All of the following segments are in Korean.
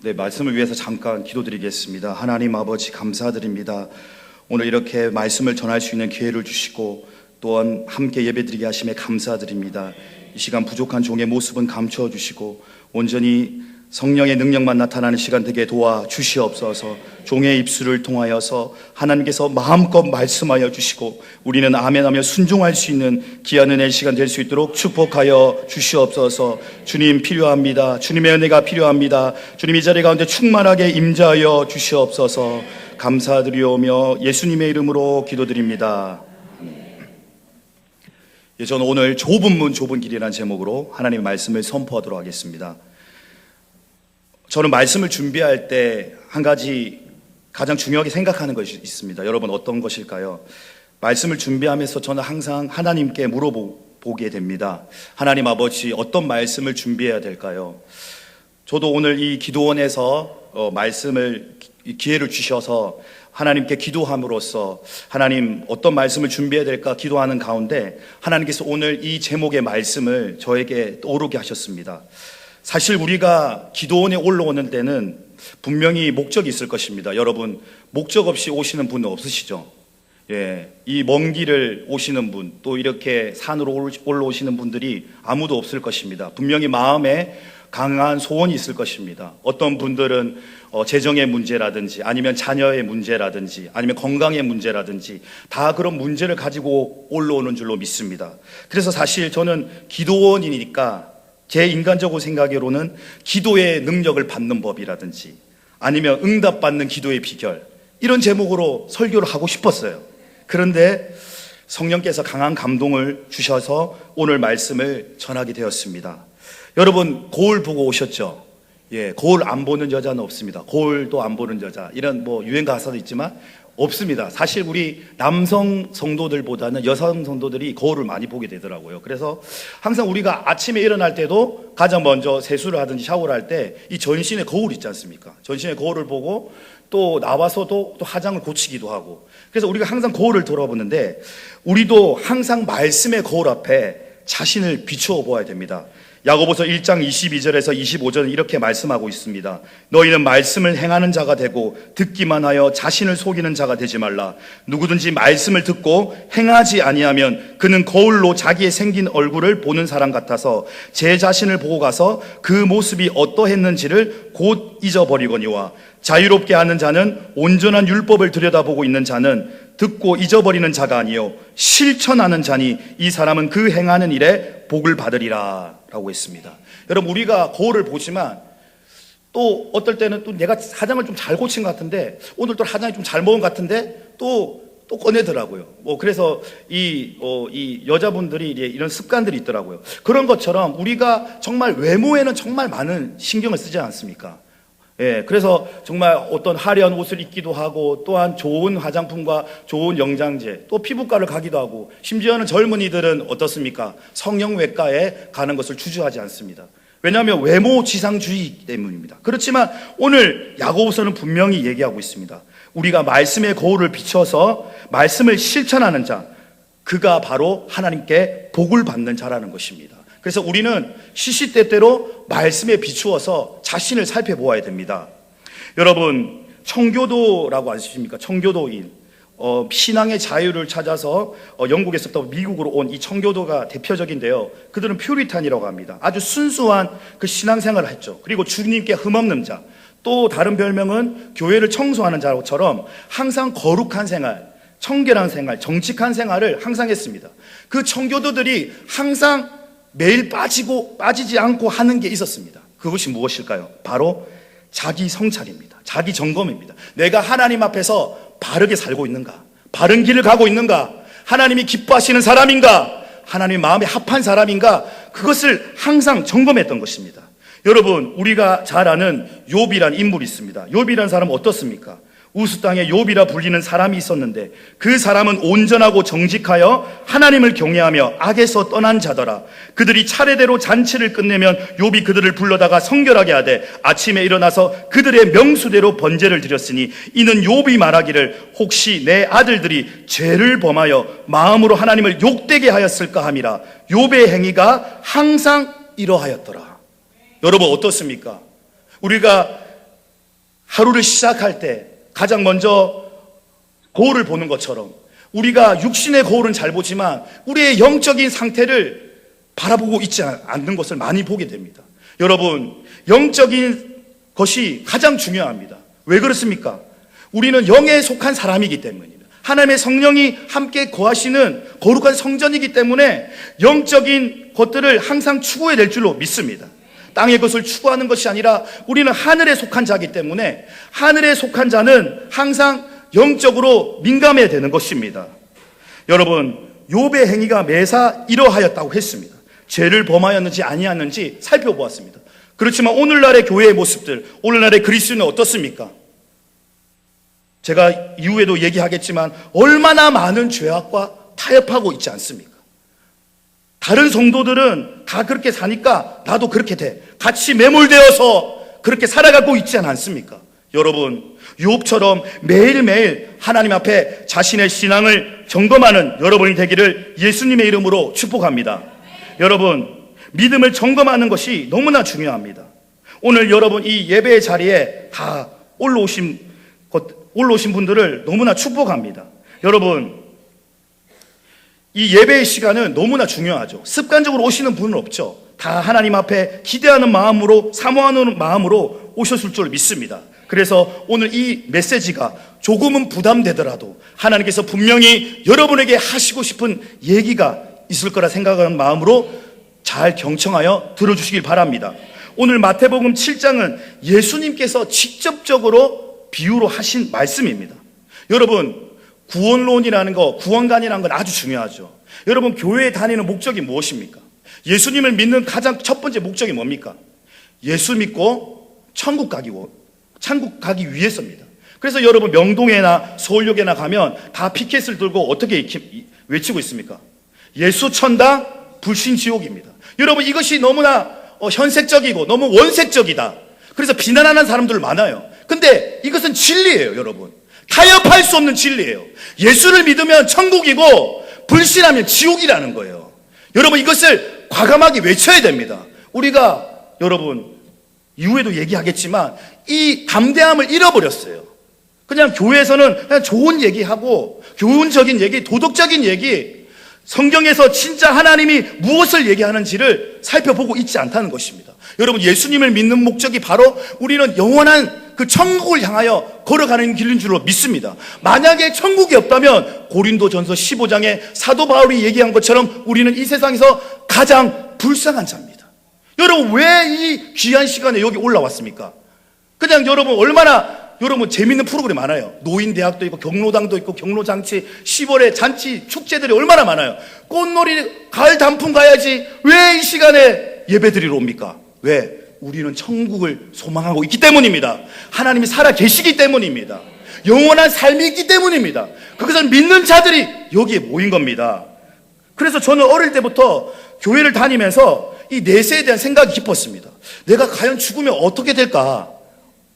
네, 말씀을 위해서 잠깐 기도드리겠습니다. 하나님 아버지 감사드립니다. 오늘 이렇게 말씀을 전할 수 있는 기회를 주시고 또한 함께 예배드리게 하심에 감사드립니다. 이 시간 부족한 종의 모습은 감추어 주시고 온전히 성령의 능력만 나타나는 시간 되게 도와 주시옵소서. 종의 입술을 통하여서 하나님께서 마음껏 말씀하여 주시고 우리는 아멘하며 순종할 수 있는 귀한 은혜의 시간 될 수 있도록 축복하여 주시옵소서. 주님 필요합니다. 주님의 은혜가 필요합니다. 주님 이 자리 가운데 충만하게 임재하여 주시옵소서. 감사드리오며 예수님의 이름으로 기도드립니다. 저는 오늘 좁은 문 좁은 길이라는 제목으로 하나님의 말씀을 선포하도록 하겠습니다. 저는 말씀을 준비할 때 한 가지 가장 중요하게 생각하는 것이 있습니다. 여러분 어떤 것일까요? 말씀을 준비하면서 저는 항상 하나님께 물어보게 됩니다. 하나님 아버지 어떤 말씀을 준비해야 될까요? 저도 오늘 이 기도원에서 말씀을 기회를 주셔서 하나님께 기도함으로써 하나님 어떤 말씀을 준비해야 될까 기도하는 가운데 하나님께서 오늘 이 제목의 말씀을 저에게 떠오르게 하셨습니다. 사실 우리가 기도원에 올라오는 데는 분명히 목적이 있을 것입니다. 여러분 목적 없이 오시는 분은 없으시죠? 이 먼 길을 오시는 분, 또 이렇게 산으로 올라오시는 분들이 아무도 없을 것입니다. 분명히 마음에 강한 소원이 있을 것입니다. 어떤 분들은 재정의 문제라든지 아니면 자녀의 문제라든지 아니면 건강의 문제라든지 다 그런 문제를 가지고 올라오는 줄로 믿습니다. 그래서 사실 저는 기도원이니까 제 인간적으로 생각으로는 기도의 능력을 받는 법이라든지 아니면 응답받는 기도의 비결 이런 제목으로 설교를 하고 싶었어요. 그런데 성령께서 강한 감동을 주셔서 오늘 말씀을 전하게 되었습니다. 여러분 거울 보고 오셨죠? 거울 안 보는 여자는 없습니다. 거울도 안 보는 여자 이런 유행 가사도 있지만 없습니다. 사실 우리 남성 성도들보다는 여성 성도들이 거울을 많이 보게 되더라고요. 그래서 항상 우리가 아침에 일어날 때도 가장 먼저 세수를 하든지 샤워를 할 때 이 전신에 거울 있지 않습니까? 전신에 거울을 보고 또 나와서도 또 화장을 고치기도 하고 그래서 우리가 항상 거울을 돌아보는데 우리도 항상 말씀의 거울 앞에 자신을 비추어 보아야 됩니다. 야고보서 1장 22절에서 25절은 이렇게 말씀하고 있습니다. 너희는 말씀을 행하는 자가 되고 듣기만 하여 자신을 속이는 자가 되지 말라. 누구든지 말씀을 듣고 행하지 아니하면 그는 거울로 자기의 생긴 얼굴을 보는 사람 같아서 제 자신을 보고 가서 그 모습이 어떠했는지를 곧 잊어버리거니와 자유롭게 하는 자는 온전한 율법을 들여다보고 있는 자는 듣고 잊어버리는 자가 아니요 실천하는 자니 이 사람은 그 행하는 일에 복을 받으리라 라고 했습니다. 여러분 우리가 거울을 보지만 또 어떨 때는 또 내가 화장을 좀 잘 고친 것 같은데 오늘 또 화장이 좀 잘 먹은 것 같은데 또 꺼내더라고요. 그래서 이 여자분들이 이런 습관들이 있더라고요. 그런 것처럼 우리가 정말 외모에는 정말 많은 신경을 쓰지 않습니까? 그래서 정말 어떤 화려한 옷을 입기도 하고 또한 좋은 화장품과 좋은 영양제 또 피부과를 가기도 하고 심지어는 젊은이들은 어떻습니까? 성형외과에 가는 것을 주저하지 않습니다. 왜냐하면 외모 지상주의 때문입니다. 그렇지만 오늘 야고보서는 분명히 얘기하고 있습니다. 우리가 말씀의 거울을 비춰서 말씀을 실천하는 자 그가 바로 하나님께 복을 받는 자라는 것입니다. 그래서 우리는 시시때때로 말씀에 비추어서 자신을 살펴보아야 됩니다. 여러분 청교도라고 아십니까? 청교도인 신앙의 자유를 찾아서 영국에서부터 미국으로 온 이 청교도가 대표적인데요. 그들은 퓨리탄이라고 합니다. 아주 순수한 그 신앙생활을 했죠. 그리고 주님께 흠없는 자, 또 다른 별명은 교회를 청소하는 자처럼 항상 거룩한 생활, 청결한 생활, 정직한 생활을 항상 했습니다. 그 청교도들이 항상 매일 빠지지 않고 하는 게 있었습니다. 그것이 무엇일까요? 바로 자기 성찰입니다. 자기 점검입니다. 내가 하나님 앞에서 바르게 살고 있는가? 바른 길을 가고 있는가? 하나님이 기뻐하시는 사람인가? 하나님 마음에 합한 사람인가? 그것을 항상 점검했던 것입니다. 여러분 우리가 잘 아는 욥이란 인물이 있습니다. 욥이란 사람은 어떻습니까? 우스 땅에 욥이라 불리는 사람이 있었는데 그 사람은 온전하고 정직하여 하나님을 경외하며 악에서 떠난 자더라. 그들이 차례대로 잔치를 끝내면 욥이 그들을 불러다가 성결하게 하되 아침에 일어나서 그들의 명수대로 번제를 드렸으니 이는 욥이 말하기를 혹시 내 아들들이 죄를 범하여 마음으로 하나님을 욕되게 하였을까 함이라. 욥의 행위가 항상 이러하였더라. 여러분 어떻습니까? 우리가 하루를 시작할 때 가장 먼저 거울을 보는 것처럼 우리가 육신의 거울은 잘 보지만 우리의 영적인 상태를 바라보고 있지 않는 것을 많이 보게 됩니다. 여러분, 영적인 것이 가장 중요합니다. 왜 그렇습니까? 우리는 영에 속한 사람이기 때문입니다. 하나님의 성령이 함께 거하시는 거룩한 성전이기 때문에 영적인 것들을 항상 추구해야 될 줄로 믿습니다. 땅의 것을 추구하는 것이 아니라 우리는 하늘에 속한 자이기 때문에 하늘에 속한 자는 항상 영적으로 민감해야 되는 것입니다. 여러분, 욥의 행위가 매사 이러하였다고 했습니다. 죄를 범하였는지 아니었는지 살펴보았습니다. 그렇지만 오늘날의 교회의 모습들, 오늘날의 그리스도인은 어떻습니까? 제가 이후에도 얘기하겠지만 얼마나 많은 죄악과 타협하고 있지 않습니까? 다른 성도들은 다 그렇게 사니까 나도 그렇게 돼. 같이 매몰되어서 그렇게 살아가고 있지 않습니까? 여러분, 욥처럼 매일매일 하나님 앞에 자신의 신앙을 점검하는 여러분이 되기를 예수님의 이름으로 축복합니다. 여러분, 믿음을 점검하는 것이 너무나 중요합니다. 오늘 여러분 이 예배의 자리에 다 올라오신 분들을 너무나 축복합니다. 여러분, 이 예배의 시간은 너무나 중요하죠. 습관적으로 오시는 분은 없죠. 다 하나님 앞에 기대하는 마음으로, 사모하는 마음으로 오셨을 줄 믿습니다. 그래서 오늘 이 메시지가 조금은 부담되더라도 하나님께서 분명히 여러분에게 하시고 싶은 얘기가 있을 거라 생각하는 마음으로 잘 경청하여 들어주시길 바랍니다. 오늘 마태복음 7장은 예수님께서 직접적으로 비유로 하신 말씀입니다. 여러분, 구원론이라는 거, 구원관이라는 건 아주 중요하죠. 여러분, 교회에 다니는 목적이 무엇입니까? 예수님을 믿는 가장 첫 번째 목적이 뭡니까? 예수 믿고 천국 가기 위해서입니다. 그래서 여러분, 명동에나 서울역에나 가면 다 피켓을 들고 어떻게 외치고 있습니까? 예수 천당, 불신 지옥입니다. 여러분, 이것이 너무나 현색적이고 너무 원색적이다. 그래서 비난하는 사람들 많아요. 근데 이것은 진리예요, 여러분. 타협할 수 없는 진리예요. 예수를 믿으면 천국이고 불신하면 지옥이라는 거예요. 여러분, 이것을 과감하게 외쳐야 됩니다. 우리가 여러분 이후에도 얘기하겠지만 이 담대함을 잃어버렸어요. 그냥 교회에서는 그냥 좋은 얘기하고 교훈적인 얘기, 도덕적인 얘기, 성경에서 진짜 하나님이 무엇을 얘기하는지를 살펴보고 있지 않다는 것입니다. 여러분, 예수님을 믿는 목적이 바로 우리는 영원한 그 천국을 향하여 걸어가는 길인 줄로 믿습니다. 만약에 천국이 없다면 고린도전서 15장에 사도 바울이 얘기한 것처럼 우리는 이 세상에서 가장 불쌍한 자입니다. 여러분, 왜 이 귀한 시간에 여기 올라왔습니까? 그냥 여러분, 얼마나 여러분 재밌는 프로그램 많아요. 노인대학도 있고 경로당도 있고 경로잔치, 10월에 잔치 축제들이 얼마나 많아요. 꽃놀이, 가을 단풍 가야지. 왜 이 시간에 예배드리러 옵니까? 왜? 우리는 천국을 소망하고 있기 때문입니다. 하나님이 살아 계시기 때문입니다. 영원한 삶이 있기 때문입니다. 그것을 믿는 자들이 여기에 모인 겁니다. 그래서 저는 어릴 때부터 교회를 다니면서 이 내세에 대한 생각이 깊었습니다. 내가 과연 죽으면 어떻게 될까?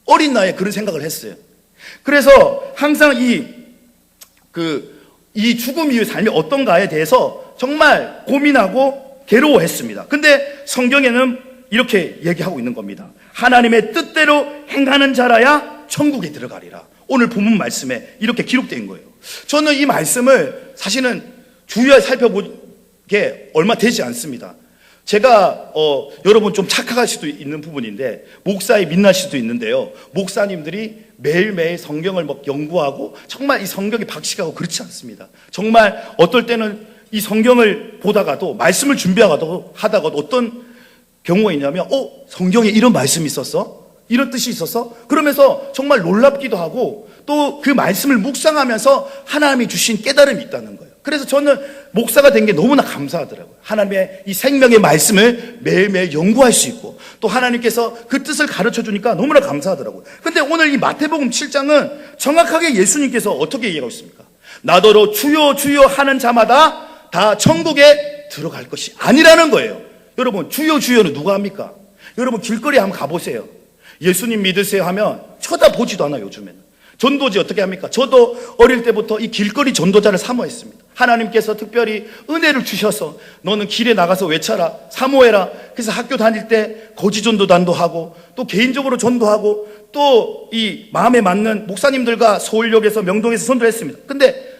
어린 나이에 그런 생각을 했어요. 그래서 항상 이 죽음 이후의 삶이 어떤가에 대해서 정말 고민하고 괴로워했습니다. 근데 성경에는 이렇게 얘기하고 있는 겁니다. 하나님의 뜻대로 행하는 자라야 천국에 들어가리라. 오늘 본문 말씀에 이렇게 기록된 거예요. 저는 이 말씀을 사실은 주의하게 살펴본 게 얼마 되지 않습니다. 제가 여러분 좀 착각할 수도 있는 부분인데 목사의 민낯일 수도 있는데요. 목사님들이 매일매일 성경을 막 연구하고 정말 이 성경이 박식하고 그렇지 않습니다. 정말 어떨 때는 이 성경을 보다가도 말씀을 준비하다가도 어떤 경우가 있냐면 성경에 이런 말씀이 있었어? 이런 뜻이 있었어? 그러면서 정말 놀랍기도 하고 또 그 말씀을 묵상하면서 하나님이 주신 깨달음이 있다는 거예요. 그래서 저는 목사가 된 게 너무나 감사하더라고요. 하나님의 이 생명의 말씀을 매일매일 연구할 수 있고 또 하나님께서 그 뜻을 가르쳐 주니까 너무나 감사하더라고요. 근데 오늘 이 마태복음 7장은 정확하게 예수님께서 어떻게 얘기하고 있습니까? 나더러 주여 주여 하는 자마다 다 천국에 들어갈 것이 아니라는 거예요. 여러분, 주여 주여는 누가 합니까? 여러분, 길거리에 한번 가보세요. 예수님 믿으세요 하면 쳐다보지도 않아요, 요즘에는. 전도지 어떻게 합니까? 저도 어릴 때부터 이 길거리 전도자를 사모했습니다. 하나님께서 특별히 은혜를 주셔서 너는 길에 나가서 외쳐라, 사모해라. 그래서 학교 다닐 때 거지 전도단도 하고 또 개인적으로 전도하고 또 이 마음에 맞는 목사님들과 서울역에서 명동에서 전도했습니다. 근데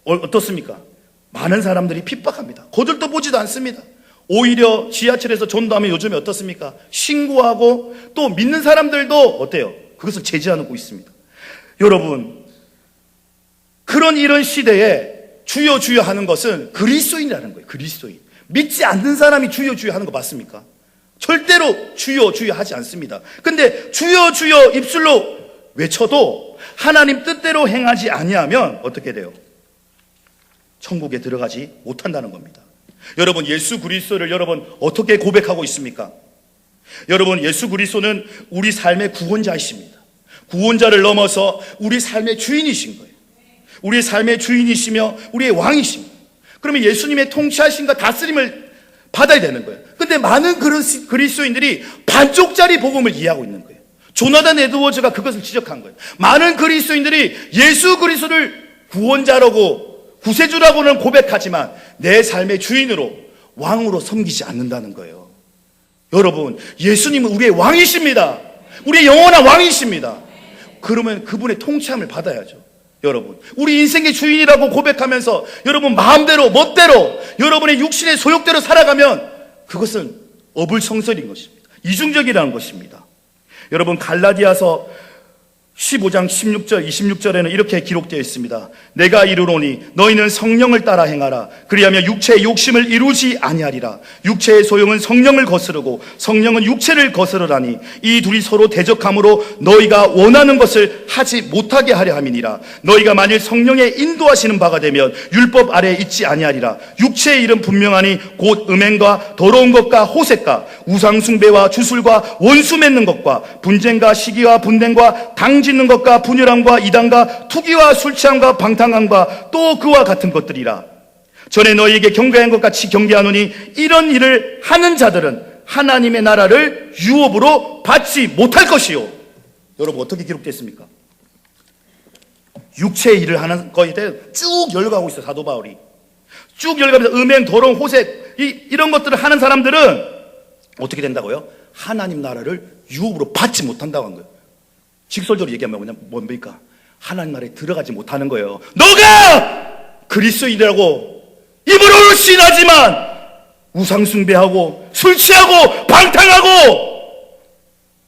어떻습니까? 많은 사람들이 핍박합니다. 거들떠 보지도 않습니다. 오히려 지하철에서 전도하면 요즘에 어떻습니까? 신고하고 또 믿는 사람들도 어때요? 그것을 제지하고 있습니다. 여러분, 그런 이런 시대에 주여 주여 하는 것은 그리스도인이라는 거예요. 그리스도인. 믿지 않는 사람이 주여 주여 하는 거 맞습니까? 절대로 주여 주여 하지 않습니다. 근데 주여 주여 입술로 외쳐도 하나님 뜻대로 행하지 아니하면 어떻게 돼요? 천국에 들어가지 못한다는 겁니다. 여러분, 예수 그리스도를 여러분 어떻게 고백하고 있습니까? 여러분, 예수 그리스도는 우리 삶의 구원자이십니다. 구원자를 넘어서 우리 삶의 주인이신 거예요. 우리의 삶의 주인이시며 우리의 왕이십니다. 그러면 예수님의 통치하심과 다스림을 받아야 되는 거예요. 근데 많은 그런 그리스도인들이 반쪽짜리 복음을 이해하고 있는 거예요. 조나단 에드워즈가 그것을 지적한 거예요. 많은 그리스도인들이 예수 그리스도를 구원자라고 구세주라고는 고백하지만 내 삶의 주인으로 왕으로 섬기지 않는다는 거예요. 여러분, 예수님은 우리의 왕이십니다. 우리의 영원한 왕이십니다. 그러면 그분의 통치함을 받아야죠. 여러분, 우리 인생의 주인이라고 고백하면서 여러분 마음대로 멋대로 여러분의 육신의 소욕대로 살아가면 그것은 어불성설인 것입니다. 이중적이라는 것입니다. 여러분, 갈라디아서 15장 16절 26절에는 이렇게 기록되어 있습니다. 내가 이르노니 너희는 성령을 따라 행하라. 그리하면 육체의 욕심을 이루지 아니하리라. 육체의 소용은 성령을 거스르고 성령은 육체를 거스르라니 이 둘이 서로 대적함으로 너희가 원하는 것을 하지 못하게 하려 함이니라. 너희가 만일 성령의 인도하시는 바가 되면 율법 아래에 있지 아니하리라. 육체의 일은 분명하니 곧 음행과 더러운 것과 호색과 우상숭배와 주술과 원수 맺는 것과 분쟁과 시기와 분쟁과 당 짓는 것과 분열함과 이단과 투기와 술취함과 방탕함과 또 그와 같은 것들이라. 전에 너희에게 경계한 것 같이 경계하노니 이런 일을 하는 자들은 하나님의 나라를 유업으로 받지 못할 것이요. 여러분, 어떻게 기록됐습니까? 육체의 일을 하는 거에 대해 쭉 열거하고 있어요. 사도 바울이 쭉 열거하면서 음행, 더러운, 호색 이런 것들을 하는 사람들은 어떻게 된다고요? 하나님 나라를 유업으로 받지 못한다고 한 거예요. 직설적으로 얘기하면 뭡니까? 하나님 나라에 들어가지 못하는 거예요. 너가 그리스도인이라고 입으로는 신하지만 우상숭배하고 술 취하고 방탕하고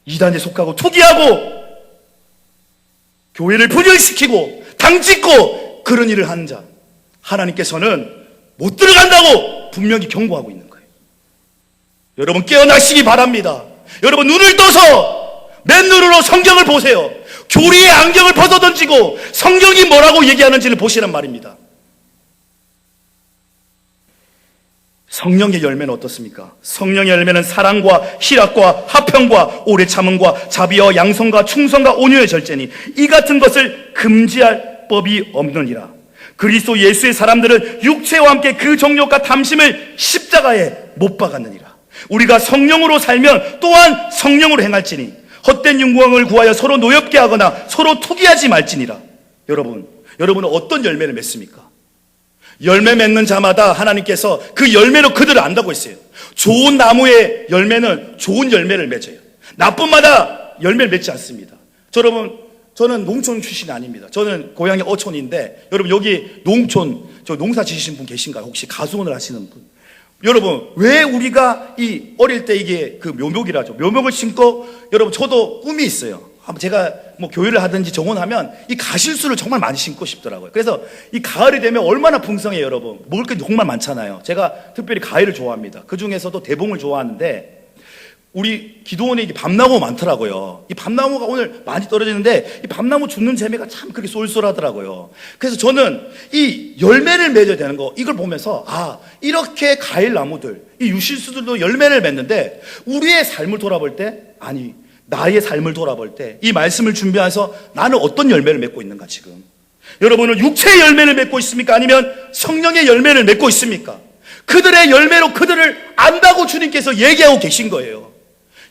이단에 속하고 투기하고 교회를 분열시키고 당짓고 그런 일을 하는 자, 하나님께서는 못 들어간다고 분명히 경고하고 있는 거예요. 여러분, 깨어나시기 바랍니다. 여러분, 눈을 떠서 맨눈으로 성경을 보세요. 교리의 안경을 벗어던지고 성경이 뭐라고 얘기하는지를 보시란 말입니다. 성령의 열매는 어떻습니까? 성령의 열매는 사랑과 희락과 화평과 오래 참음과 자비와 양성과 충성과 온유의 절제니 이 같은 것을 금지할 법이 없느니라. 그리스도 예수의 사람들은 육체와 함께 그 정욕과 탐심을 십자가에 못 박았느니라. 우리가 성령으로 살면 또한 성령으로 행할지니 헛된 영광을 구하여 서로 노엽게 하거나 서로 투기하지 말지니라. 여러분은 어떤 열매를 맺습니까? 열매 맺는 자마다 하나님께서 그 열매로 그들을 안다고 했어요. 좋은 나무의 열매는 좋은 열매를 맺어요. 나쁜 마다 열매를 맺지 않습니다. 저는 농촌 출신이 아닙니다. 저는 고향이 어촌인데 여러분, 여기 농촌 저 농사 지으신 분 계신가요? 혹시 가수원을 하시는 분? 여러분, 왜 우리가 이 어릴 때 이게 그 묘목이라죠. 묘목을 심고, 여러분, 저도 꿈이 있어요. 제가 뭐 교회를 하든지 정원하면 이 가실수를 정말 많이 심고 싶더라고요. 그래서 이 가을이 되면 얼마나 풍성해요, 여러분. 먹을 게 정말 많잖아요. 제가 특별히 과일을 좋아합니다. 그 중에서도 대봉을 좋아하는데 우리 기도원에 이게 밤나무 많더라고요. 이 밤나무가 오늘 많이 떨어지는데 이 밤나무 줍는 재미가 참 그렇게 쏠쏠하더라고요. 그래서 저는 이 열매를 맺어야 되는 거, 이걸 보면서 이렇게 과일 나무들, 이 유실수들도 열매를 맺는데 우리의 삶을 돌아볼 때, 아니 나의 삶을 돌아볼 때 이 말씀을 준비해서 나는 어떤 열매를 맺고 있는가 지금. 여러분은 육체의 열매를 맺고 있습니까? 아니면 성령의 열매를 맺고 있습니까? 그들의 열매로 그들을 안다고 주님께서 얘기하고 계신 거예요.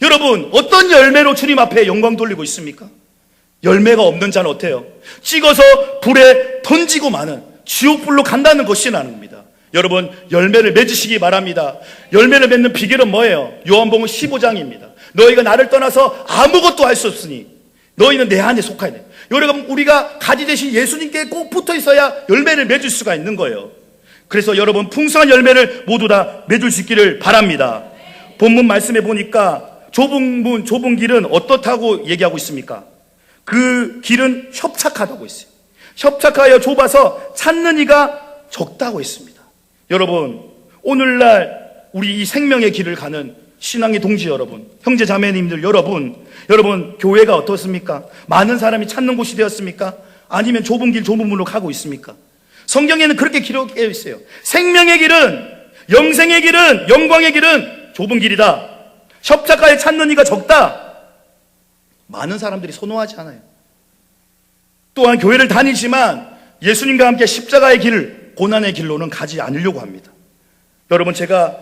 여러분, 어떤 열매로 주님 앞에 영광 돌리고 있습니까? 열매가 없는 자는 어때요? 찍어서 불에 던지고 마는 지옥불로 간다는 것이라는 겁니다. 여러분, 열매를 맺으시기 바랍니다. 열매를 맺는 비결은 뭐예요? 요한복음 15장입니다. 너희가 나를 떠나서 아무것도 할 수 없으니 너희는 내 안에 속하야 돼. 여러분, 우리가 가지 되신 예수님께 꼭 붙어 있어야 열매를 맺을 수가 있는 거예요. 그래서 여러분, 풍성한 열매를 모두 다 맺을 수 있기를 바랍니다. 본문 말씀에 보니까 좁은 문, 좁은 길은 어떻다고 얘기하고 있습니까? 그 길은 협착하다고 있어요. 협착하여 좁아서 찾는 이가 적다고 했습니다. 여러분, 오늘날 우리 이 생명의 길을 가는 신앙의 동지 여러분, 형제 자매님들 여러분, 교회가 어떻습니까? 많은 사람이 찾는 곳이 되었습니까? 아니면 좁은 길, 좁은 문으로 가고 있습니까? 성경에는 그렇게 기록되어 있어요. 생명의 길은, 영생의 길은, 영광의 길은 좁은 길이다. 협착하여 찾는 이가 적다. 많은 사람들이 선호하지 않아요. 또한 교회를 다니지만 예수님과 함께 십자가의 길, 고난의 길로는 가지 않으려고 합니다. 여러분, 제가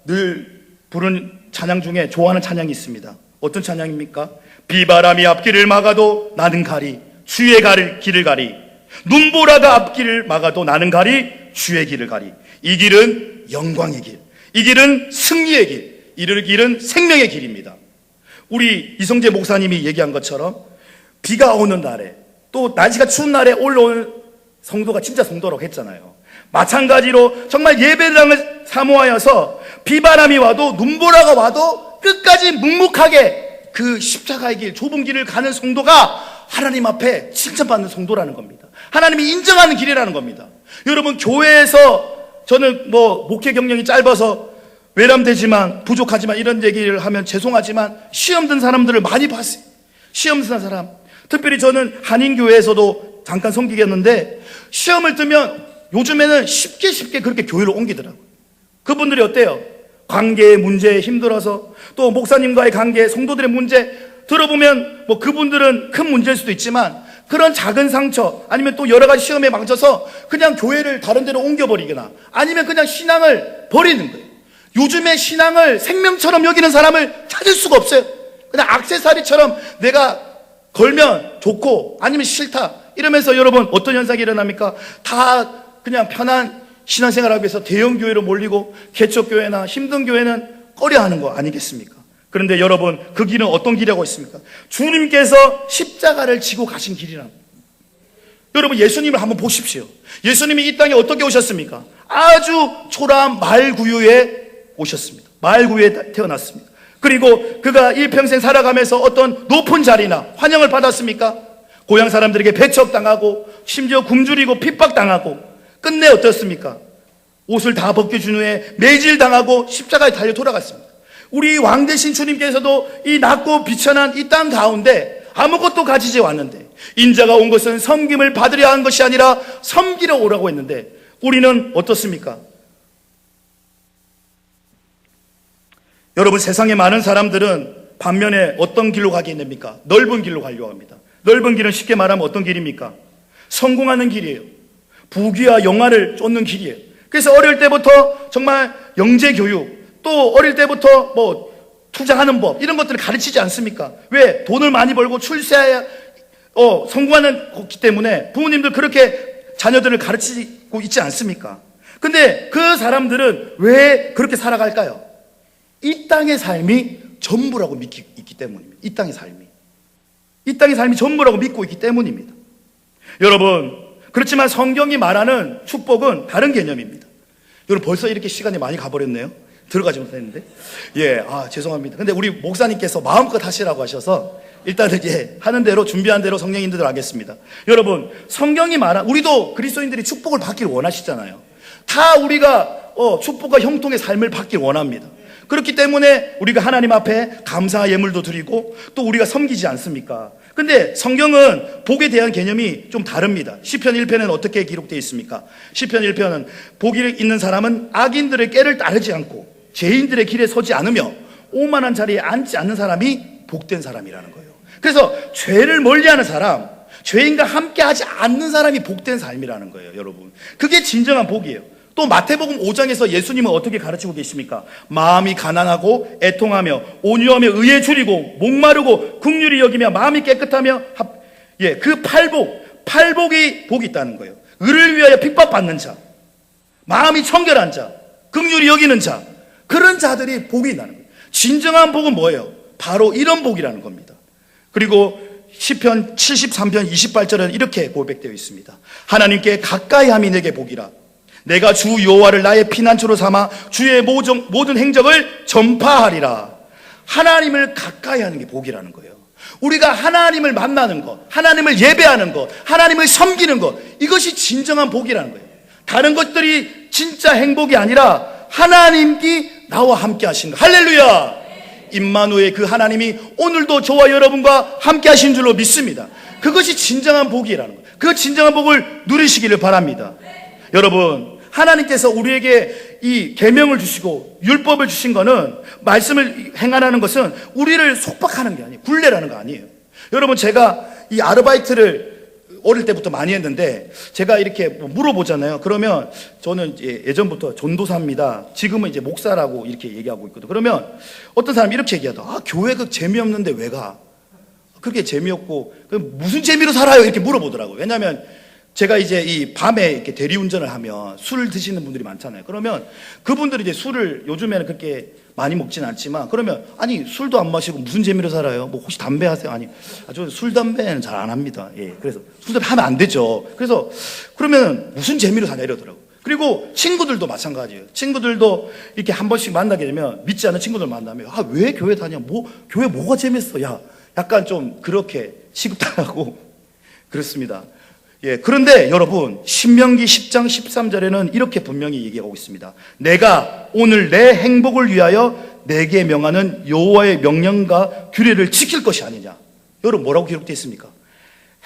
늘 부르는 찬양 중에 좋아하는 찬양이 있습니다. 어떤 찬양입니까? 비바람이 앞길을 막아도 나는 가리, 주의 길을 가리. 눈보라가 앞길을 막아도 나는 가리, 주의 길을 가리. 이 길은 영광의 길, 이 길은 승리의 길, 이 길은 생명의 길입니다. 우리 이성재 목사님이 얘기한 것처럼 비가 오는 날에, 또 날씨가 추운 날에 올라오는 성도가 진짜 성도라고 했잖아요. 마찬가지로 정말 예배당을 사모하여서 비바람이 와도 눈보라가 와도 끝까지 묵묵하게 그 십자가의 길, 좁은 길을 가는 성도가 하나님 앞에 칭찬받는 성도라는 겁니다. 하나님이 인정하는 길이라는 겁니다. 여러분, 교회에서 저는 목회 경력이 짧아서 외람되지만 부족하지만 이런 얘기를 하면 죄송하지만 시험 든 사람들을 많이 봤어요. 시험 든 사람, 특별히 저는 한인교회에서도 잠깐 섬기겠는데 시험을 뜨면 요즘에는 쉽게 그렇게 교회로 옮기더라고요. 그분들이 어때요? 관계의 문제에 힘들어서, 또 목사님과의 관계, 성도들의 문제 들어보면 그분들은 큰 문제일 수도 있지만 그런 작은 상처, 아니면 또 여러 가지 시험에 망쳐서 그냥 교회를 다른 데로 옮겨버리거나 아니면 그냥 신앙을 버리는 거예요. 요즘에 신앙을 생명처럼 여기는 사람을 찾을 수가 없어요. 그냥 액세서리처럼 내가 걸면 좋고 아니면 싫다 이러면서 여러분 어떤 현상이 일어납니까? 다 그냥 편한 신앙생활을 하기 위해서 대형 교회로 몰리고 개척교회나 힘든 교회는 꺼려하는 거 아니겠습니까? 그런데 여러분, 그 길은 어떤 길이라고 있습니까? 주님께서 십자가를 지고 가신 길이랍니다. 여러분, 예수님을 한번 보십시오. 예수님이 이 땅에 어떻게 오셨습니까? 아주 초라한 말구유에 오셨습니다. 말구유에 태어났습니다. 그리고 그가 일평생 살아가면서 어떤 높은 자리나 환영을 받았습니까? 고향 사람들에게 배척당하고 심지어 굶주리고 핍박당하고 끝내 어떻습니까? 옷을 다 벗겨준 후에 매질당하고 십자가에 달려 돌아갔습니다. 우리 왕 대신 주님께서도 이 낮고 비천한 이 땅 가운데 아무것도 가지지 않았는데 인자가 온 것은 섬김을 받으려 한 것이 아니라 섬기러 오라고 했는데 우리는 어떻습니까? 여러분, 세상에 많은 사람들은 반면에 어떤 길로 가게 됩니까? 넓은 길로 가려고 합니다. 넓은 길은 쉽게 말하면 어떤 길입니까? 성공하는 길이에요. 부귀와 영화를 쫓는 길이에요. 그래서 어릴 때부터 정말 영재교육, 또 어릴 때부터 투자하는 법 이런 것들을 가르치지 않습니까? 왜? 돈을 많이 벌고 출세해야 성공하는 거기 때문에 부모님들 그렇게 자녀들을 가르치고 있지 않습니까? 근데 그 사람들은 왜 그렇게 살아갈까요? 이 땅의 삶이 전부라고 믿기 있기 때문입니다. 이 땅의 삶이 전부라고 믿고 있기 때문입니다. 여러분, 그렇지만 성경이 말하는 축복은 다른 개념입니다. 여러분, 벌써 이렇게 시간이 많이 가버렸네요. 들어가지 못했는데. 죄송합니다. 근데 우리 목사님께서 마음껏 하시라고 하셔서 일단은 하는 대로, 준비한 대로 성령님들 하겠습니다. 여러분, 성경이 우리도 그리스도인들이 축복을 받기를 원하시잖아요. 다 우리가 축복과 형통의 삶을 받기를 원합니다. 그렇기 때문에 우리가 하나님 앞에 감사 예물도 드리고 또 우리가 섬기지 않습니까? 근데 성경은 복에 대한 개념이 좀 다릅니다. 시편 1편은 어떻게 기록되어 있습니까? 시편 1편은 복이 있는 사람은 악인들의 꾀를 따르지 않고 죄인들의 길에 서지 않으며 오만한 자리에 앉지 않는 사람이 복된 사람이라는 거예요. 그래서 죄를 멀리하는 사람, 죄인과 함께하지 않는 사람이 복된 삶이라는 거예요, 여러분. 그게 진정한 복이에요. 또 마태복음 5장에서 예수님은 어떻게 가르치고 계십니까? 마음이 가난하고 애통하며 온유하며 의에 줄이고 목마르고 긍휼히 여기며 마음이 깨끗하며 예, 그 팔복이 복이 있다는 거예요. 의를 위하여 핍박받는 자, 마음이 청결한 자, 긍휼히 여기는 자, 그런 자들이 복이 있다는 거예요. 진정한 복은 뭐예요? 바로 이런 복이라는 겁니다. 그리고 시편 73편 28절은 이렇게 고백되어 있습니다. 하나님께 가까이함이 내게 복이라. 내가 주 여호와를 나의 피난처로 삼아 주의 모든 행적을 전파하리라. 하나님을 가까이 하는 게 복이라는 거예요. 우리가 하나님을 만나는 것, 하나님을 예배하는 것, 하나님을 섬기는 것, 이것이 진정한 복이라는 거예요. 다른 것들이 진짜 행복이 아니라 하나님이 나와 함께 하신 것. 할렐루야! 임마누엘, 그 하나님이 오늘도 저와 여러분과 함께 하신 줄로 믿습니다. 그것이 진정한 복이라는 거예요. 그 진정한 복을 누리시기를 바랍니다. 여러분, 하나님께서 우리에게 이 계명을 주시고 율법을 주신 거는, 말씀을 행하라는 것은 우리를 속박하는 게 아니에요. 굴레라는 거 아니에요. 여러분, 제가 이 아르바이트를 어릴 때부터 많이 했는데, 제가 이렇게 물어보잖아요. 그러면 저는 예전부터 전도사입니다, 지금은 이제 목사라고 이렇게 얘기하고 있거든요. 그러면 어떤 사람이 이렇게 얘기하더라. 교회 그 재미없는데 왜 가? 그렇게 재미없고 무슨 재미로 살아요? 이렇게 물어보더라고요. 왜냐하면 제가 이제 이 밤에 이렇게 대리운전을 하면 술 드시는 분들이 많잖아요. 그러면 그분들이 이제 술을 요즘에는 그렇게 많이 먹진 않지만, 그러면 아니 술도 안 마시고 무슨 재미로 살아요? 뭐 혹시 담배 하세요? 아니, 저 술 담배는 잘 안 합니다. 예, 그래서 술 담배 하면 안 되죠. 그래서 그러면 무슨 재미로 사냐 이러더라고. 그리고 친구들도 마찬가지예요. 친구들도 이렇게 한 번씩 만나게 되면, 믿지 않는 친구들 만나면 왜 교회 다녀? 교회 뭐가 재밌어? 야, 약간 좀 그렇게 취급당하고 그렇습니다. 예, 그런데 여러분, 신명기 10장 13절에는 이렇게 분명히 얘기하고 있습니다. 내가 오늘 내 행복을 위하여 내게 명하는 여호와의 명령과 규례를 지킬 것이 아니냐. 여러분, 뭐라고 기록되어 있습니까?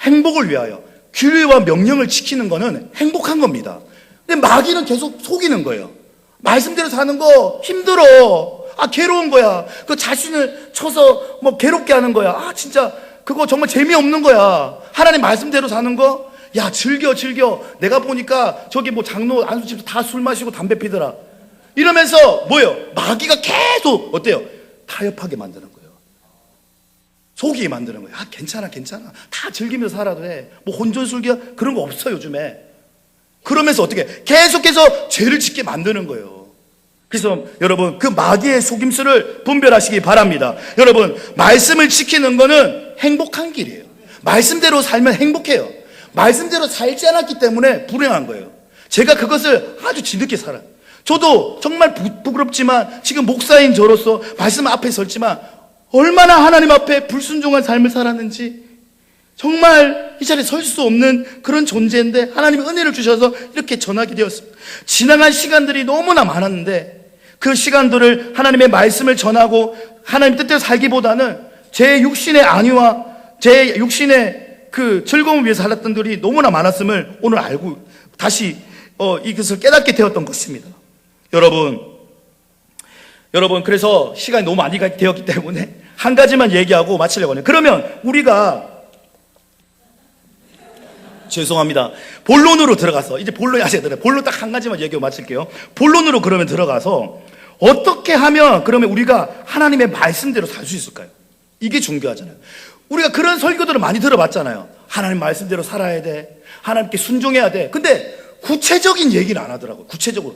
행복을 위하여 규례와 명령을 지키는 거는 행복한 겁니다. 근데 마귀는 계속 속이는 거예요. 말씀대로 사는 거 힘들어. 괴로운 거야. 그 자신을 쳐서 뭐 괴롭게 하는 거야. 진짜 그거 정말 재미없는 거야. 하나님 말씀대로 사는 거, 야, 즐겨. 내가 보니까 저기 뭐 장로 안수집도 다 술 마시고 담배 피더라. 이러면서 뭐예요? 마귀가 계속 어때요? 타협하게 만드는 거예요. 속이게 만드는 거예요. 괜찮아. 다 즐기면서 살아도 돼. 뭐 혼전술기야 그런 거 없어 요즘에. 그러면서 어떻게 계속해서 죄를 짓게 만드는 거예요. 그래서 여러분, 그 마귀의 속임수를 분별하시기 바랍니다. 여러분, 말씀을 지키는 거는 행복한 길이에요. 말씀대로 살면 행복해요. 말씀대로 살지 않았기 때문에 불행한 거예요. 제가 그것을 아주 뒤늦게 살아요. 저도 정말 부끄럽지만 지금 목사인 저로서 말씀 앞에 섰지만 얼마나 하나님 앞에 불순종한 삶을 살았는지, 정말 이 자리에 설 수 없는 그런 존재인데 하나님이 은혜를 주셔서 이렇게 전하게 되었습니다. 지나간 시간들이 너무나 많았는데 그 시간들을 하나님의 말씀을 전하고 하나님 뜻대로 살기보다는 제 육신의 안위와 제 육신의 그 즐거움을 위해서 살았던 들이 너무나 많았음을 오늘 알고 다시 이것을 깨닫게 되었던 것입니다. 여러분, 그래서 시간이 너무 많이 되었기 때문에 한 가지만 얘기하고 마치려고 해요. 그러면 우리가, 죄송합니다, 본론으로 들어가서, 이제 본론 딱 한 가지만 얘기하고 마칠게요. 본론으로 그러면 들어가서 어떻게 하면 그러면 우리가 하나님의 말씀대로 살 수 있을까요? 이게 중요하잖아요. 우리가 그런 설교들을 많이 들어봤잖아요. 하나님 말씀대로 살아야 돼, 하나님께 순종해야 돼. 근데 구체적인 얘기는 안 하더라고요. 구체적으로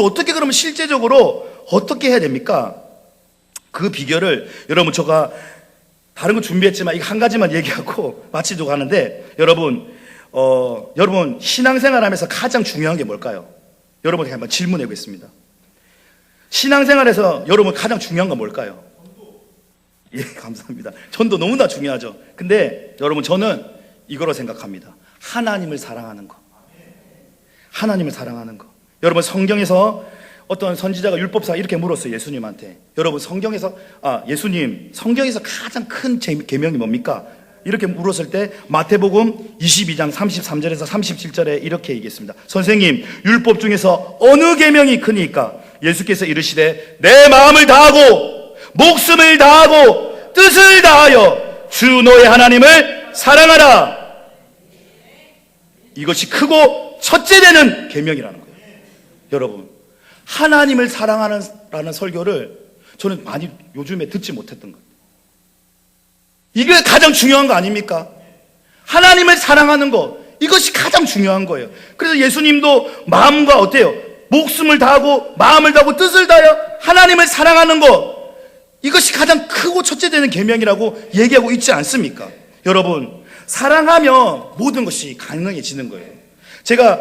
어떻게, 그러면 실제적으로 어떻게 해야 됩니까? 그 비결을 여러분, 제가 다른 거 준비했지만 이거 한 가지만 얘기하고 마치도록 하는데, 여러분 신앙생활 하면서 가장 중요한 게 뭘까요? 여러분에게 한번 질문해 보겠습니다. 신앙생활에서 여러분 가장 중요한 건 뭘까요? 예, 감사합니다. 전도 너무나 중요하죠. 근데 여러분, 저는 이거로 생각합니다. 하나님을 사랑하는 거. 여러분, 성경에서 어떤 선지자가 율법사 이렇게 물었어요, 예수님한테. 여러분, 예수님, 성경에서 가장 큰 계명이 뭡니까? 이렇게 물었을 때 마태복음 22장 33절에서 37절에 이렇게 얘기했습니다. 선생님, 율법 중에서 어느 계명이 크니까? 예수께서 이르시되 내 마음을 다하고 목숨을 다하고 뜻을 다하여 주 너의 하나님을 사랑하라. 이것이 크고 첫째 되는 계명이라는 거예요. 여러분, 하나님을 사랑하라는 설교를 저는 많이 요즘에 듣지 못했던 거예요. 이게 가장 중요한 거 아닙니까? 하나님을 사랑하는 것, 이것이 가장 중요한 거예요. 그래서 예수님도 마음과 어때요? 목숨을 다하고 마음을 다하고 뜻을 다하여 하나님을 사랑하는 것, 이것이 가장 크고 첫째 되는 계명이라고 얘기하고 있지 않습니까? 여러분, 사랑하면 모든 것이 가능해지는 거예요. 제가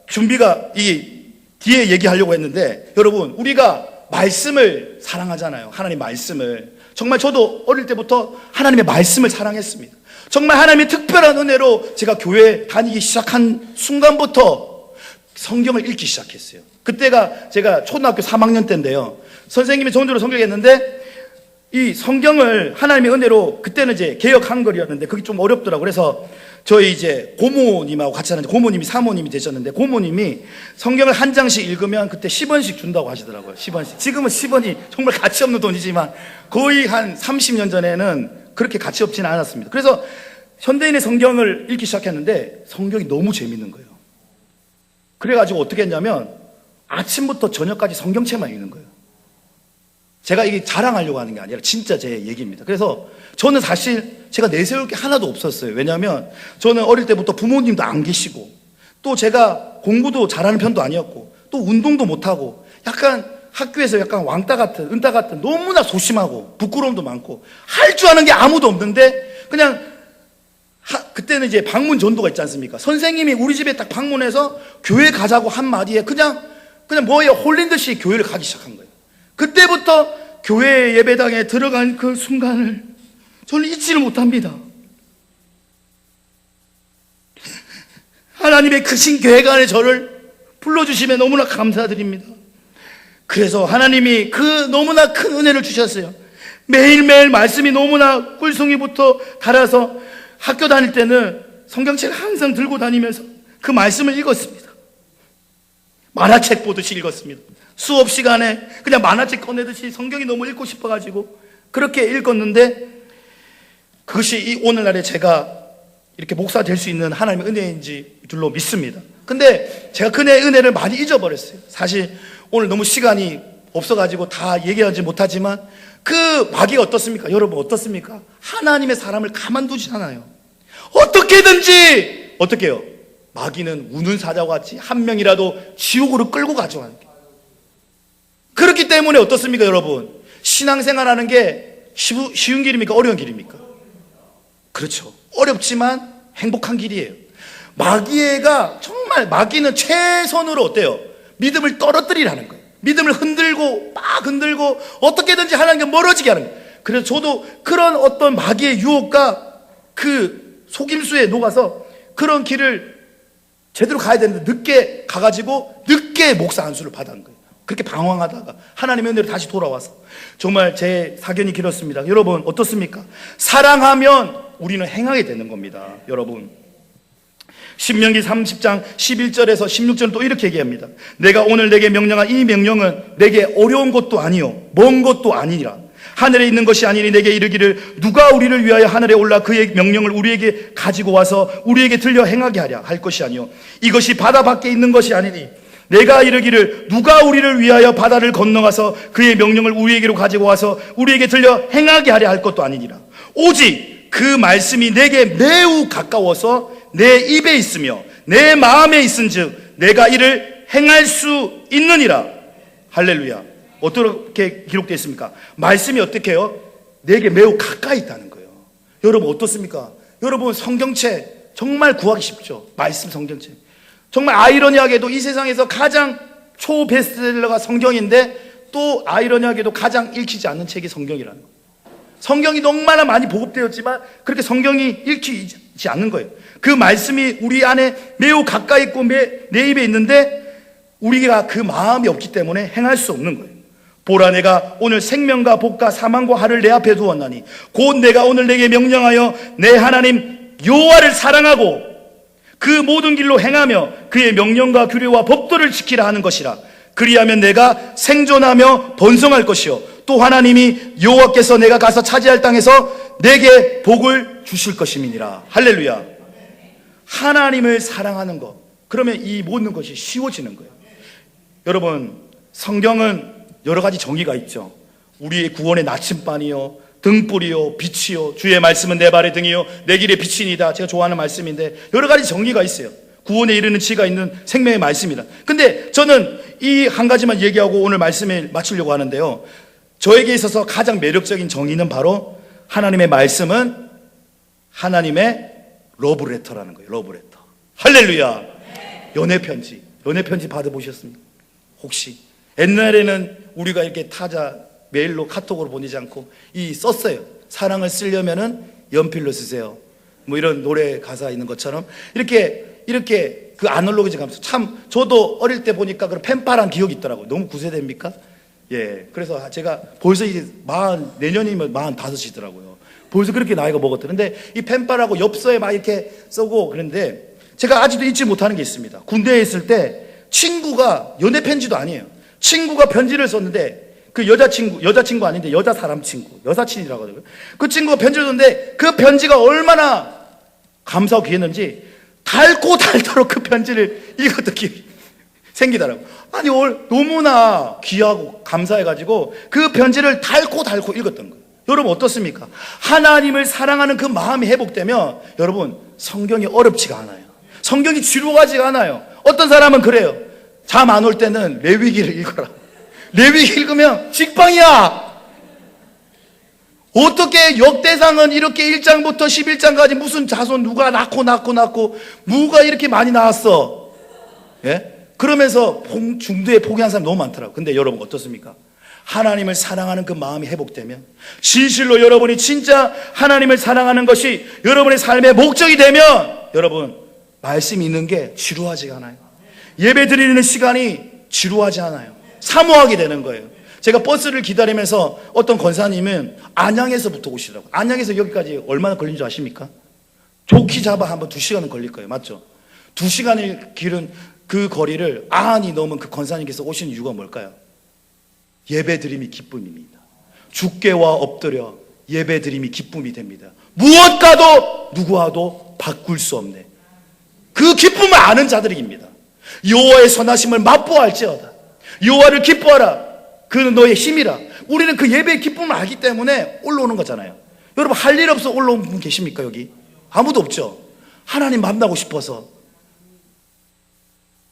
준비가 뒤에 얘기하려고 했는데, 여러분, 우리가 말씀을 사랑하잖아요. 하나님 말씀을. 정말 저도 어릴 때부터 하나님의 말씀을 사랑했습니다. 정말 하나님의 특별한 은혜로 제가 교회 다니기 시작한 순간부터 성경을 읽기 시작했어요. 그때가 제가 초등학교 3학년 때인데요. 선생님이 전도로 성경했는데 이 성경을 하나님의 은혜로, 그때는 이제 개역 한글이었는데 그게 좀 어렵더라고요. 그래서 저희 이제 고모님하고 같이 하는데, 고모님이 사모님이 되셨는데, 고모님이 성경을 한 장씩 읽으면 그때 10원씩 준다고 하시더라고요. 10원씩. 지금은 10원이 정말 가치 없는 돈이지만 거의 한 30년 전에는 그렇게 가치 없지는 않았습니다. 그래서 현대인의 성경을 읽기 시작했는데 성경이 너무 재밌는 거예요. 그래가지고 어떻게 했냐면 아침부터 저녁까지 성경책만 읽는 거예요. 제가 이게 자랑하려고 하는 게 아니라 진짜 제 얘기입니다. 그래서 저는 사실 제가 내세울 게 하나도 없었어요. 왜냐하면 저는 어릴 때부터 부모님도 안 계시고, 또 제가 공부도 잘하는 편도 아니었고, 또 운동도 못하고, 약간 학교에서 약간 왕따 같은, 은따 같은, 너무나 소심하고 부끄러움도 많고 할 줄 아는 게 아무도 없는데, 그냥 그때는 이제 방문 전도가 있지 않습니까? 선생님이 우리 집에 딱 방문해서 교회 가자고 한 마디에 그냥 뭐에 홀린 듯이 교회를 가기 시작한 거예요. 그때부터 교회 예배당에 들어간 그 순간을 저는 잊지를 못합니다. 하나님의 크신 계획 안에 저를 불러주시면 너무나 감사드립니다. 그래서 하나님이 그 너무나 큰 은혜를 주셨어요. 매일매일 말씀이 너무나 꿀송이부터 달아서 학교 다닐 때는 성경책을 항상 들고 다니면서 그 말씀을 읽었습니다. 만화책 보듯이 읽었습니다. 수업 시간에 그냥 만화책 꺼내듯이 성경이 너무 읽고 싶어가지고 그렇게 읽었는데, 그것이 오늘날에 제가 이렇게 목사 될 수 있는 하나님의 은혜인지 줄로 믿습니다. 근데 제가 그 은혜를 많이 잊어버렸어요. 사실 오늘 너무 시간이 없어가지고 다 얘기하지 못하지만 그 마귀가 어떻습니까? 여러분 어떻습니까? 하나님의 사람을 가만두지 않아요. 어떻게든지 어떻게 해요? 마귀는 우는 사자와 같이 한 명이라도 지옥으로 끌고 가져가는 게. 그렇기 때문에 어떻습니까 여러분? 신앙생활하는 게 쉬운 길입니까? 어려운 길입니까? 그렇죠. 어렵지만 행복한 길이에요. 마귀는 최선으로 어때요? 믿음을 떨어뜨리라는 거예요. 믿음을 흔들고 막 흔들고 어떻게든지 하나님과 멀어지게 하는 거예요. 그래서 저도 그런 어떤 마귀의 유혹과 그 속임수에 녹아서 그런 길을 제대로 가야 되는데 늦게 가가지고 늦게 목사 안수를 받은 거예요. 그렇게 방황하다가 하나님의 은혜로 다시 돌아와서 정말 제 사견이 길었습니다. 여러분 어떻습니까? 사랑하면 우리는 행하게 되는 겁니다. 여러분 신명기 30장 11절에서 16절은 또 이렇게 얘기합니다. 내가 오늘 내게 명령한 이 명령은 내게 어려운 것도 아니요 먼 것도 아니니라. 하늘에 있는 것이 아니니 내게 이르기를 누가 우리를 위하여 하늘에 올라 그의 명령을 우리에게 가지고 와서 우리에게 들려 행하게 하랴 할 것이 아니요 이것이 바다 밖에 있는 것이 아니니 내가 이르기를 누가 우리를 위하여 바다를 건너가서 그의 명령을 우리에게로 가지고 와서 우리에게 들려 행하게 하랴 할 것도 아니니라. 오직 그 말씀이 내게 매우 가까워서 내 입에 있으며 내 마음에 있은즉 내가 이를 행할 수 있느니라. 할렐루야. 어떻게 기록되어 있습니까? 말씀이 어떻게 해요? 내게 매우 가까이 있다는 거예요. 여러분 어떻습니까? 여러분 성경책 정말 구하기 쉽죠. 말씀 성경책 정말 아이러니하게도 이 세상에서 가장 초베스트셀러가 성경인데 또 아이러니하게도 가장 읽히지 않는 책이 성경이라는 거예요. 성경이 너무나 많이 보급되었지만 그렇게 성경이 읽히지 않는 거예요. 그 말씀이 우리 안에 매우 가까이 있고 내 입에 있는데 우리가 그 마음이 없기 때문에 행할 수 없는 거예요. 보라 내가 오늘 생명과 복과 사망과 화를 내 앞에 두었나니 곧 내가 오늘 내게 명령하여 내 하나님 여호와를 사랑하고 그 모든 길로 행하며 그의 명령과 규례와 법도를 지키라 하는 것이라. 그리하면 내가 생존하며 번성할 것이요 또 하나님이 여호와께서 내가 가서 차지할 땅에서 내게 복을 주실 것임이니라. 할렐루야. 하나님을 사랑하는 것, 그러면 이 모든 것이 쉬워지는 거예요. 여러분 성경은 여러 가지 정의가 있죠. 우리의 구원의 나침반이요 등불이요 빛이요 주의 말씀은 내 발의 등이요 내 길의 빛이니다. 제가 좋아하는 말씀인데 여러 가지 정의가 있어요. 구원에 이르는 지혜가 있는 생명의 말씀이다. 근데 저는 이 한 가지만 얘기하고 오늘 말씀을 마치려고 하는데요, 저에게 있어서 가장 매력적인 정의는 바로 하나님의 말씀은 하나님의 러브레터라는 거예요. 러브레터. 할렐루야. 연애편지 받아보셨습니까? 혹시 옛날에는 우리가 이렇게 타자 메일로 카톡으로 보내지 않고 썼어요. 사랑을 쓰려면은 연필로 쓰세요. 뭐 이런 노래 가사 있는 것처럼 이렇게 그 아날로그적 감성. 참 저도 어릴 때 보니까 그런 펜팔한 기억이 있더라고요. 너무 구세대입니까? 예. 그래서 제가 벌써 이제 내년이면 45이더라고요. 벌써 그렇게 나이가 먹었더라고요. 근데 이 펜팔하고 엽서에 막 이렇게 쓰고 그런데 제가 아직도 잊지 못하는 게 있습니다. 군대에 있을 때 친구가 연애 편지도 아니에요. 친구가 편지를 썼는데 그 여자친구 아닌데 여자 사람 친구, 여사친이라고 하더라고요. 그 친구가 편지를 썼는데 그 편지가 얼마나 감사하고 귀했는지 닳고 닳도록 그 편지를 읽었던 기억이 생기더라고요. 아니 너무나 귀하고 감사해가지고 그 편지를 닳고 읽었던 거예요. 여러분 어떻습니까? 하나님을 사랑하는 그 마음이 회복되면 여러분 성경이 어렵지가 않아요. 성경이 지루하지가 않아요. 어떤 사람은 그래요. 잠 안 올 때는 레위기를 읽어라. 레위기 읽으면 직방이야. 어떻게 역대상은 이렇게 1장부터 11장까지 무슨 자손 누가 낳고 무가 이렇게 많이 나왔어. 예? 그러면서 중도에 포기한 사람 너무 많더라고요. 근데 여러분 어떻습니까? 하나님을 사랑하는 그 마음이 회복되면, 진실로 여러분이 진짜 하나님을 사랑하는 것이 여러분의 삶의 목적이 되면 여러분 말씀이 있는 게 지루하지가 않아요. 예배 드리는 시간이 지루하지 않아요. 사모하게 되는 거예요. 제가 버스를 기다리면서 어떤 권사님은 안양에서부터 오시더라고요. 안양에서 여기까지 얼마나 걸린 줄 아십니까? 좋게 잡아 한번 2시간은 걸릴 거예요. 맞죠? 2시간의 길은 그 거리를 아안이 넘은 그 권사님께서 오신 이유가 뭘까요? 예배 드림이 기쁨입니다. 주께와 엎드려 예배 드림이 기쁨이 됩니다. 무엇과도 누구와도 바꿀 수 없네. 그 기쁨을 아는 자들입니다. 여호와의 선하심을 맛보할지어다. 여호와를 기뻐하라. 그는 너의 힘이라. 우리는 그 예배의 기쁨을 알기 때문에 올라오는 거잖아요. 여러분 할 일 없어 올라온 분 계십니까? 여기 아무도 없죠. 하나님 만나고 싶어서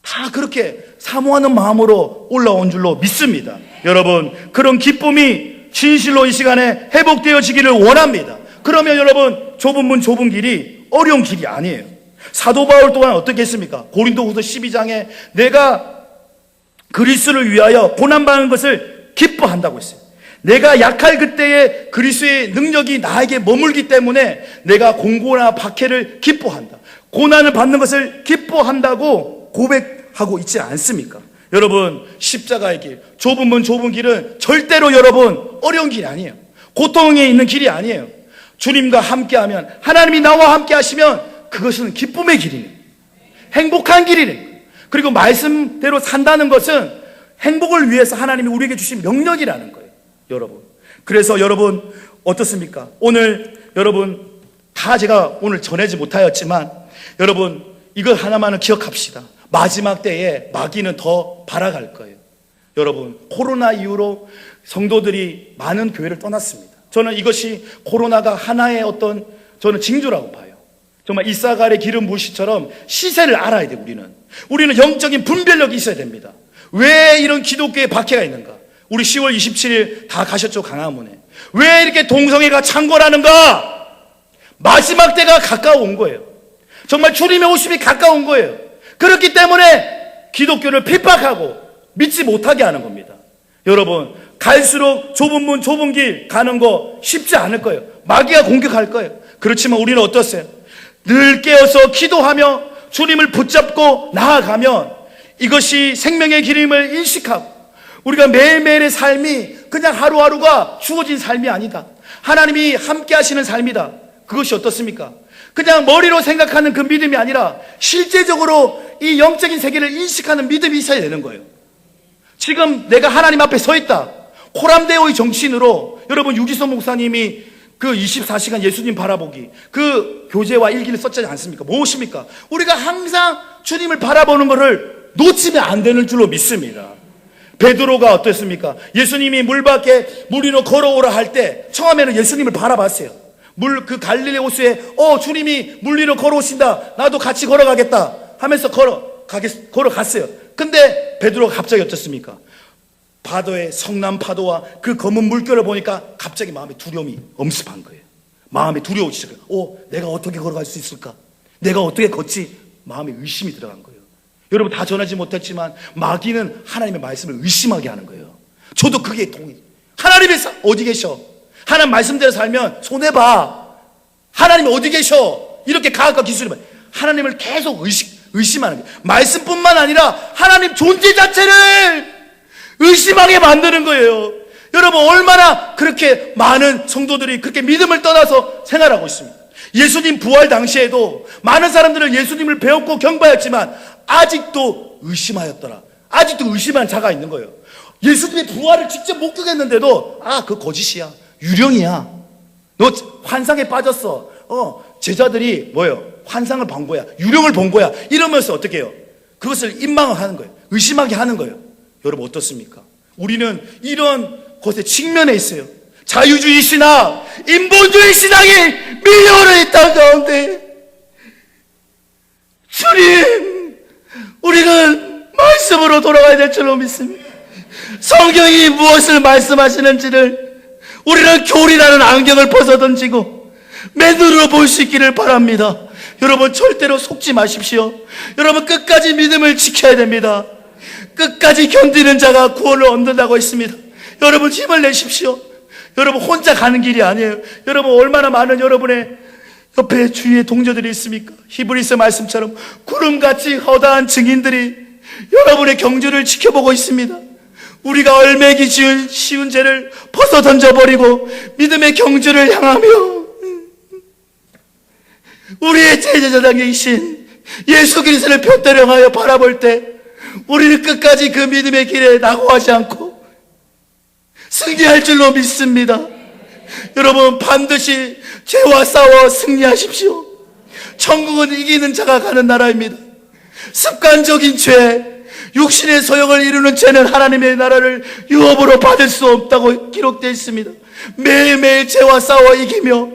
다 그렇게 사모하는 마음으로 올라온 줄로 믿습니다. 여러분 그런 기쁨이 진실로 이 시간에 회복되어지기를 원합니다. 그러면 여러분 좁은 문 좁은 길이 어려운 길이 아니에요. 사도 바울 또한 어떻게 했습니까? 고린도후서 12장에 내가 그리스도를 위하여 고난받는 것을 기뻐한다고 했어요. 내가 약할 그때에 그리스도의 능력이 나에게 머물기 때문에 내가 공고나 박해를 기뻐한다. 고난을 받는 것을 기뻐한다고 고백하고 있지 않습니까? 여러분 십자가의 길, 좁은 문 좁은 길은 절대로 여러분 어려운 길이 아니에요. 고통에 있는 길이 아니에요. 주님과 함께하면, 하나님이 나와 함께 하시면 그것은 기쁨의 길이에요. 행복한 길이에요. 그리고 말씀대로 산다는 것은 행복을 위해서 하나님이 우리에게 주신 명령이라는 거예요. 여러분 그래서 여러분 어떻습니까? 오늘 여러분 다 제가 오늘 전하지 못하였지만 여러분 이걸 하나만은 기억합시다. 마지막 때에 마귀는 더 발아갈 거예요. 여러분 코로나 이후로 성도들이 많은 교회를 떠났습니다. 저는 이것이 코로나가 하나의 어떤 저는 징조라고 봐요. 정말 이사갈의 기름 부으시처럼 시세를 알아야 돼요. 우리는 영적인 분별력이 있어야 됩니다. 왜 이런 기독교에 박해가 있는가? 우리 10월 27일 다 가셨죠, 강화문에. 왜 이렇게 동성애가 창궐하는가? 마지막 때가 가까운 거예요. 정말 주님의 오심이 가까운 거예요. 그렇기 때문에 기독교를 핍박하고 믿지 못하게 하는 겁니다. 여러분 갈수록 좁은 문 좁은 길 가는 거 쉽지 않을 거예요. 마귀가 공격할 거예요. 그렇지만 우리는 어떠세요? 늘 깨어서 기도하며 주님을 붙잡고 나아가면 이것이 생명의 길임을 인식하고 우리가 매일매일의 삶이 그냥 하루하루가 주어진 삶이 아니다. 하나님이 함께 하시는 삶이다. 그것이 어떻습니까? 그냥 머리로 생각하는 그 믿음이 아니라 실제적으로 이 영적인 세계를 인식하는 믿음이 있어야 되는 거예요. 지금 내가 하나님 앞에 서 있다. 코람데오의 정신으로 여러분 유기성 목사님이 그 24시간 예수님 바라보기 그 교재와 일기를 썼지 않습니까? 무엇입니까? 우리가 항상 주님을 바라보는 것을 놓치면 안 되는 줄로 믿습니다. 베드로가 어땠습니까? 예수님이 물 밖에 물 위로 걸어오라 할 때 처음에는 예수님을 바라봤어요. 그 갈릴리 호수에 주님이 물 위로 걸어오신다, 나도 같이 걸어가겠다 하면서 걸어갔어요. 근데 베드로가 갑자기 어떻습니까? 파도의 성난 파도와 그 검은 물결을 보니까 갑자기 마음에 두려움이 엄습한 거예요. 마음에 두려워지기 시작해요. 내가 어떻게 걸어갈 수 있을까? 내가 어떻게 걷지? 마음에 의심이 들어간 거예요. 여러분, 다 전하지 못했지만 마귀는 하나님의 말씀을 의심하게 하는 거예요. 저도 그게 동의. 하나님이 어디 계셔? 하나님 말씀대로 살면 손해봐. 하나님 어디 계셔? 이렇게 과학과 기술이 하나님을 계속 의심하는 거예요. 말씀뿐만 아니라 하나님 존재 자체를 의심하게 만드는 거예요. 여러분, 얼마나 그렇게 많은 성도들이 그렇게 믿음을 떠나서 생활하고 있습니다. 예수님 부활 당시에도 많은 사람들은 예수님을 배웠고 경배했지만 아직도 의심하였더라. 아직도 의심한 자가 있는 거예요. 예수님의 부활을 직접 목격했는데도 그거 거짓이야, 유령이야, 너 환상에 빠졌어, 제자들이 환상을 본 거야, 유령을 본 거야, 이러면서 어떻게 해요? 그것을 임망을 하는 거예요. 의심하게 하는 거예요. 여러분, 어떻습니까? 우리는 이런 곳에 직면해 있어요. 자유주의 신앙, 인본주의 신앙이 밀려오는 이 땅 가운데 주님, 우리는 말씀으로 돌아가야 될 줄로 믿습니다. 성경이 무엇을 말씀하시는지를 우리는 교리라는 안경을 벗어던지고 맨눈으로 볼 수 있기를 바랍니다. 여러분, 절대로 속지 마십시오. 여러분, 끝까지 믿음을 지켜야 됩니다. 끝까지 견디는 자가 구원을 얻는다고 했습니다. 여러분, 힘을 내십시오. 여러분, 혼자 가는 길이 아니에요. 여러분, 얼마나 많은 여러분의 옆에 주위에 동료들이 있습니까? 히브리서 말씀처럼 구름같이 허다한 증인들이 여러분의 경주를 지켜보고 있습니다. 우리가 얼매기 쉬운 죄를 벗어 던져버리고 믿음의 경주를 향하며 우리의 제자장이신 예수 그리스도를 뼘대령하여 바라볼 때 우리는 끝까지 그 믿음의 길에 낙오하지 않고 승리할 줄로 믿습니다. 여러분, 반드시 죄와 싸워 승리하십시오. 천국은 이기는 자가 가는 나라입니다. 습관적인 죄, 육신의 소욕을 이루는 죄는 하나님의 나라를 유업으로 받을 수 없다고 기록되어 있습니다. 매일매일 죄와 싸워 이기며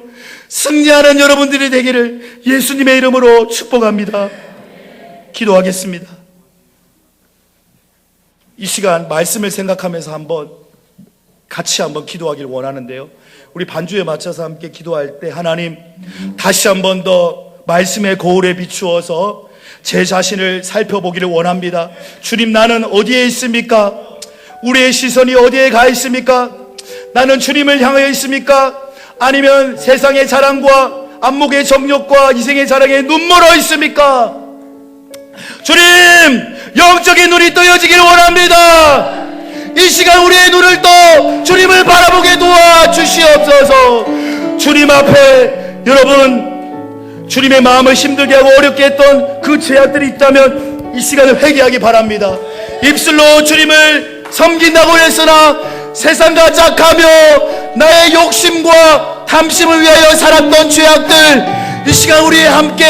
승리하는 여러분들이 되기를 예수님의 이름으로 축복합니다. 기도하겠습니다. 이 시간 말씀을 생각하면서 같이 한번 기도하길 원하는데요. 우리 반주에 맞춰서 함께 기도할 때 하나님, 다시 한번 더 말씀의 거울에 비추어서 제 자신을 살펴보기를 원합니다. 주님, 나는 어디에 있습니까? 우리의 시선이 어디에 가 있습니까? 나는 주님을 향하여 있습니까? 아니면 세상의 자랑과 안목의 정욕과 이생의 자랑에 눈멀어 있습니까? 주님, 영적인 눈이 떠여지길 원합니다. 이 시간 우리의 눈을 떠 주님을 바라보게 도와주시옵소서. 주님 앞에 여러분, 주님의 마음을 힘들게 하고 어렵게 했던 그 죄악들이 있다면 이 시간을 회개하기 바랍니다. 입술로 주님을 섬긴다고 했으나 세상과 짝하며 나의 욕심과 탐심을 위하여 살았던 죄악들, 이 시간 우리 함께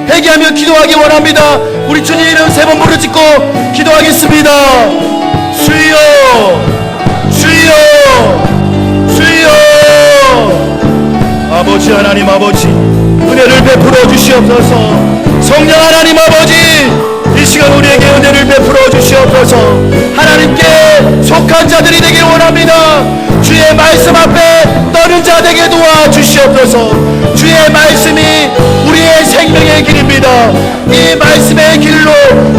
회개하며 기도하기 원합니다. 우리 주님 이름 3번 부르짖고 기도하겠습니다. 주여, 주여, 주여. 아버지 하나님, 아버지 은혜를 베풀어 주시옵소서. 성령 하나님 아버지, 이 시간 우리에게 은혜를 베풀어 주시옵소서. 하나님께 속한 자들이 되길 원합니다. 주의 말씀 앞에 떠는 자 되게 도와주시옵소서. 주의 말씀이 우리의 생명의 길입니다. 이 말씀의 길로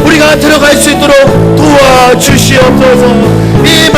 우리가 들어갈 수 있도록 도와주시옵소서. 이